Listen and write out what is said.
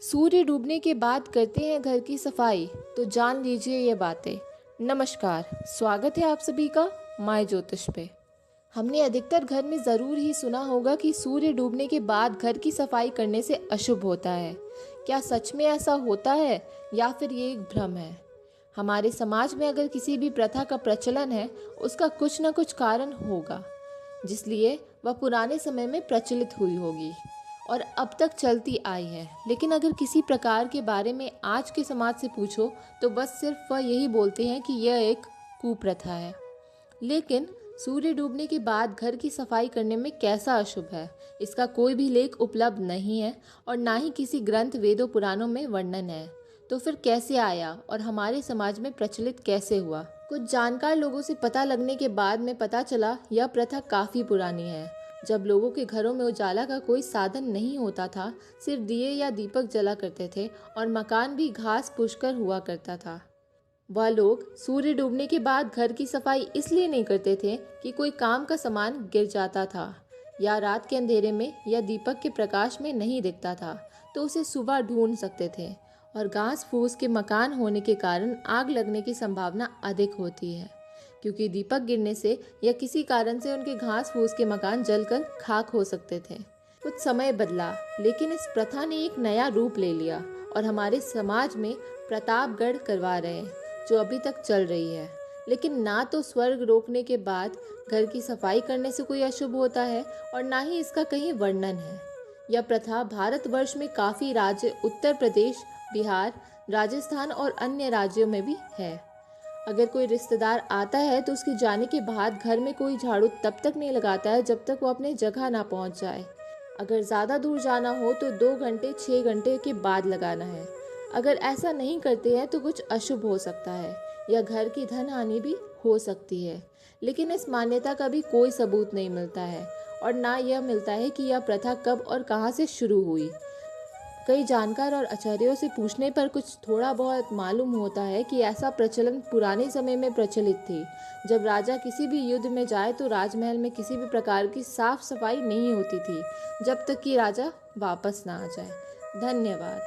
सूर्य डूबने के बाद करते हैं घर की सफाई, तो जान लीजिए ये बातें। नमस्कार, स्वागत है आप सभी का माय ज्योतिष पे। हमने अधिकतर घर में ज़रूर ही सुना होगा कि सूर्य डूबने के बाद घर की सफाई करने से अशुभ होता है। क्या सच में ऐसा होता है या फिर ये एक भ्रम है? हमारे समाज में अगर किसी भी प्रथा का प्रचलन है, उसका कुछ न कुछ कारण होगा, जिसलिए वह पुराने समय में प्रचलित हुई होगी और अब तक चलती आई है। लेकिन अगर किसी प्रकार के बारे में आज के समाज से पूछो तो बस सिर्फ वह यही बोलते हैं कि यह एक कुप्रथा है। लेकिन सूर्य डूबने के बाद घर की सफाई करने में कैसा अशुभ है, इसका कोई भी लेख उपलब्ध नहीं है और ना ही किसी ग्रंथ वेदों पुराणों में वर्णन है। तो फिर कैसे आया और हमारे समाज में प्रचलित कैसे हुआ? कुछ जानकार लोगों से पता लगने के बाद में पता चला यह प्रथा काफ़ी पुरानी है। जब लोगों के घरों में उजाला का कोई साधन नहीं होता था, सिर्फ दिए या दीपक जला करते थे और मकान भी घास पुष्कर हुआ करता था। वह लोग सूर्य डूबने के बाद घर की सफाई इसलिए नहीं करते थे कि कोई काम का सामान गिर जाता था या रात के अंधेरे में या दीपक के प्रकाश में नहीं दिखता था, तो उसे सुबह ढूंढ सकते थे। और घास फूस के मकान होने के कारण आग लगने की संभावना अधिक होती है, क्योंकि दीपक गिरने से या किसी कारण से उनके घास फूस के मकान जलकर खाक हो सकते थे। कुछ समय बदला, लेकिन इस प्रथा ने एक नया रूप ले लिया और हमारे समाज में प्रतापगढ़ करवा रहे हैं, जो अभी तक चल रही है। लेकिन ना तो स्वर्ग रोकने के बाद घर की सफाई करने से कोई अशुभ होता है और ना ही इसका कहीं वर्णन है। यह प्रथा भारतवर्ष में काफ़ी राज्य, उत्तर प्रदेश, बिहार, राजस्थान और अन्य राज्यों में भी है। अगर कोई रिश्तेदार आता है तो उसके जाने के बाद घर में कोई झाड़ू तब तक नहीं लगाता है जब तक वो अपने जगह ना पहुंच जाए। अगर ज़्यादा दूर जाना हो तो 2 घंटे 6 घंटे के बाद लगाना है। अगर ऐसा नहीं करते हैं तो कुछ अशुभ हो सकता है या घर की धन हानि भी हो सकती है। लेकिन इस मान्यता का भी कोई सबूत नहीं मिलता है और ना यह मिलता है कि यह प्रथा कब और कहाँ से शुरू हुई। कई जानकार और आचार्यों से पूछने पर कुछ थोड़ा बहुत मालूम होता है कि ऐसा प्रचलन पुराने समय में प्रचलित थी। जब राजा किसी भी युद्ध में जाए तो राजमहल में किसी भी प्रकार की साफ सफाई नहीं होती थी, जब तक कि राजा वापस ना आ जाए। धन्यवाद।